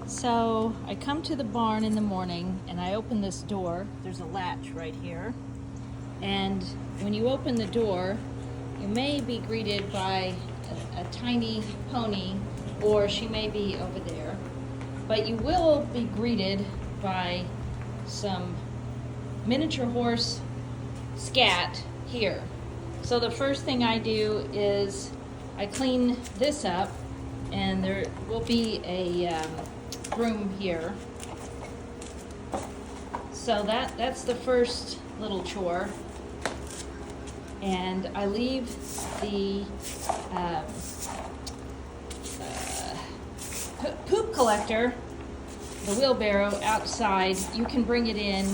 So I come to the barn in the morning and I open this door. There's a latch right here. And when you open the door, you may be greeted by a tiny pony, or she may be over there. But you will be greeted by some miniature horse scat here. So the first thing I do is I clean this up, and there will be a broom here. So that's the first little chore. And I leave the poop collector, the wheelbarrow, outside. You can bring it in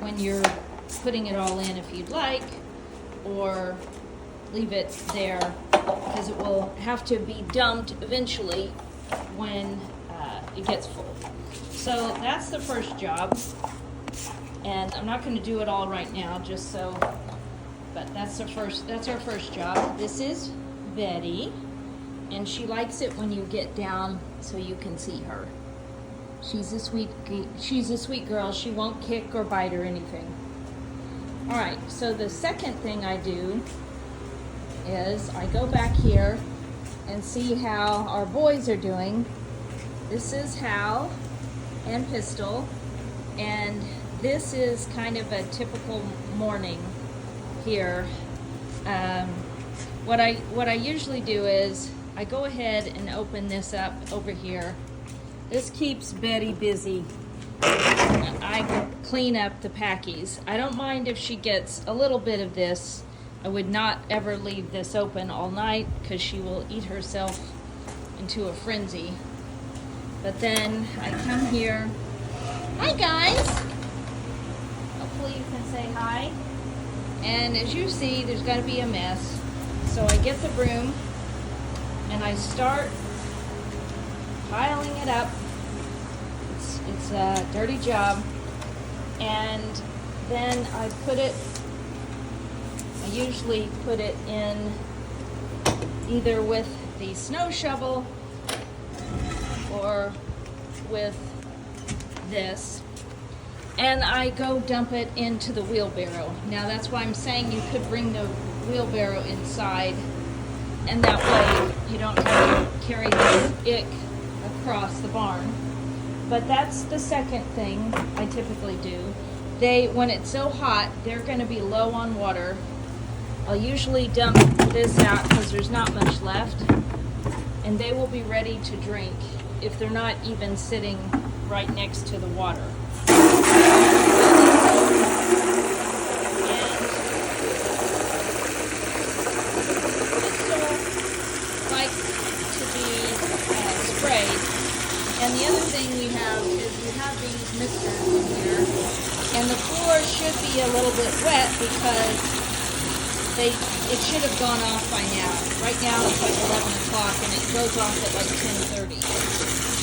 when you're putting it all in if you'd like, or leave it there because it will have to be dumped eventually when it gets full. So that's the first job, and I'm not going to do it all right now, just so. But that's our first job. This is Betty, and she likes it when you get down so you can see her. She's a sweet girl. She won't kick or bite or anything. All right, so the second thing I do is I go back here and see how our boys are doing. This is Hal and Pistol, and this is kind of a typical morning here. What I usually do is I go ahead and open this up over here. This keeps Betty busy. I clean up the packies. I don't mind if she gets a little bit of this. I would not ever leave this open all night because she will eat herself into a frenzy. But then I come here. Hi guys! Hopefully you can say hi. And as you see, there's got to be a mess. So I get the broom and I start piling it up. It's a dirty job. And then I usually put it in either with the snow shovel or with this. And I go dump it into the wheelbarrow. Now that's why I'm saying you could bring the wheelbarrow inside, and that way you don't have to carry the ick across the barn. But that's the second thing I typically do. When it's so hot, they're going to be low on water. I'll usually dump this out because there's not much left, and they will be ready to drink if they're not even sitting right next to the water. And the other thing we have is we have these misters in here, and the floor should be a little bit wet because it should have gone off by now. Right now it's like 11 o'clock and it goes off at like 10:30.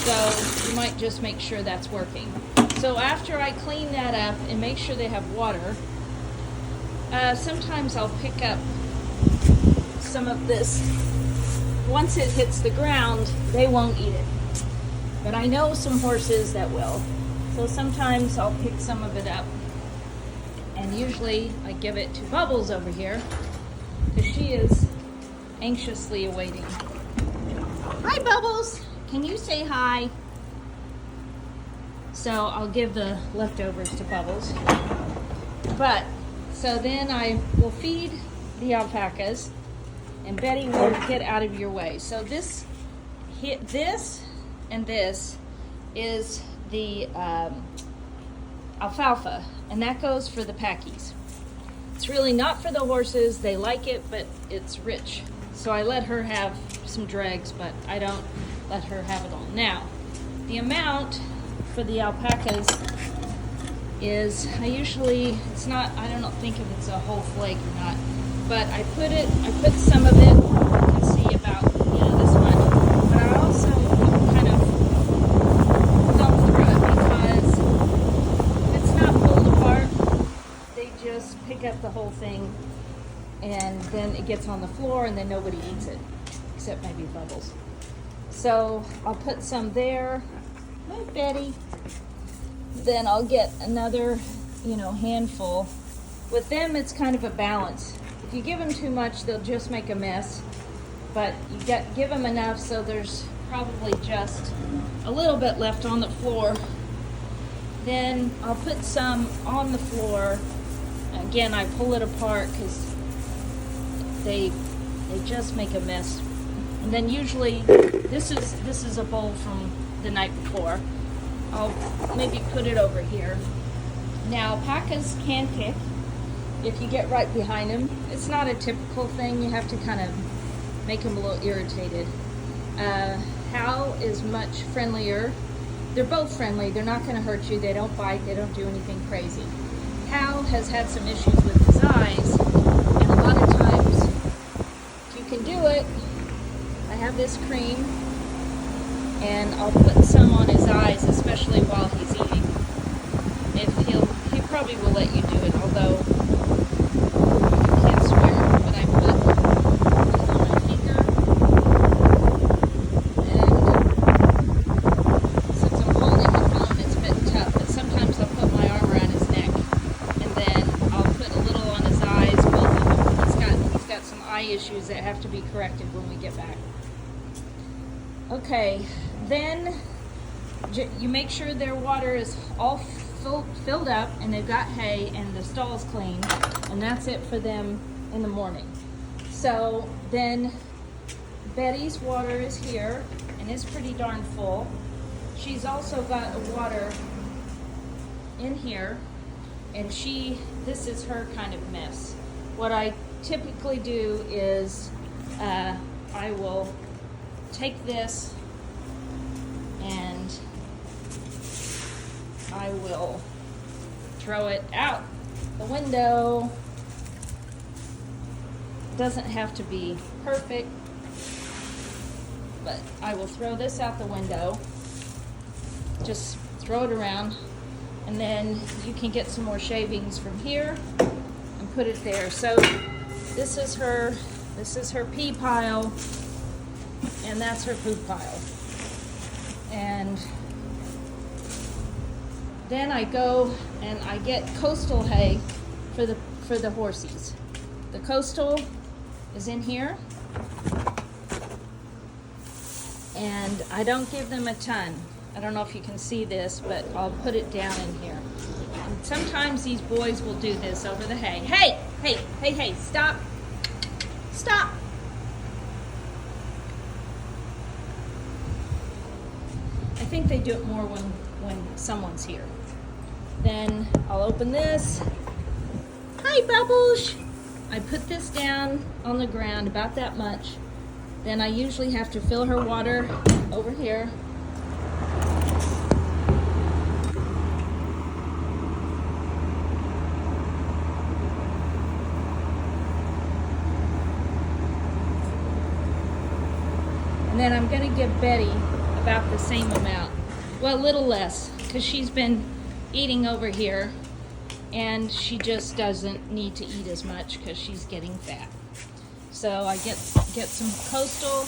So you might just make sure that's working. So after I clean that up and make sure they have water, sometimes I'll pick up some of this. Once it hits the ground, they won't eat it. But I know some horses that will. So sometimes I'll pick some of it up. And usually I give it to Bubbles over here because she is anxiously awaiting. Hi, Bubbles. Can you say hi? So I'll give the leftovers to Bubbles. So then I will feed the alpacas, and Betty will get out of your way. So this and this is the alfalfa, and that goes for the packies. It's really not for the horses. They like it, but it's rich. So I let her have some dregs, but I don't let her have it all. Now, the amount for the alpacas is, I don't think if it's a whole flake or not, but I put some of it, you can see about, this much, but I also kind of thumb through it because if it's not pulled apart, they just pick up the whole thing and then it gets on the floor and then nobody eats it, except maybe Bubbles. So I'll put some there. Hi, Betty. Then I'll get another, handful. With them, it's kind of a balance. If you give them too much, they'll just make a mess. But give them enough so there's probably just a little bit left on the floor. Then I'll put some on the floor. Again, I pull it apart because they just make a mess. And then usually, this is a bowl from the night before. I'll maybe put it over here. Now, alpacas can kick if you get right behind them. It's not a typical thing. You have to kind of make them a little irritated. Hal is much friendlier. They're both friendly. They're not going to hurt you. They don't bite. They don't do anything crazy. Hal has had some issues with his eyes, and a lot of times, if you can do it, I have this cream, and I'll put some on his eyes, especially while he's eating. He probably will let you do it, although I can't swear, but I put it on my finger, and since I'm holding the phone, it's a bit tough, but sometimes I'll put my arm around his neck, and then I'll put a little on his eyes, both of them. He's got some eye issues that have to be corrected when we get back. Okay, then you make sure their water is all filled up and they've got hay and the stall's clean, and that's it for them in the morning. So then Betty's water is here and it's pretty darn full. She's also got a water in here, and this is her kind of mess. What I typically do is I will take this and I will throw it out the window. Doesn't have to be perfect, but I will throw this out the window. Just throw it around, and then you can get some more shavings from here and put it there. So this is her pee pile, and that's her food pile. And then I go and I get coastal hay for the horsies. The coastal is in here, and I don't give them a ton. I don't know if you can see this, but I'll put it down in here. And sometimes these boys will do this over the hay. Hey, stop. I think they do it more when someone's here. Then I'll open this. Hi, Bubbles. I put this down on the ground, about that much. Then I usually have to fill her water over here. And then I'm going to give Betty about the same amount. Well, a little less, because she's been eating over here, and she just doesn't need to eat as much because she's getting fat. So I get some coastal,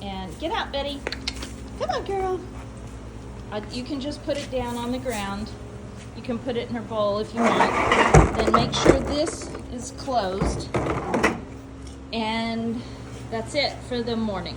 and get out, Betty. Come on, girl. You can just put it down on the ground. You can put it in her bowl if you want. Then make sure this is closed, and that's it for the morning.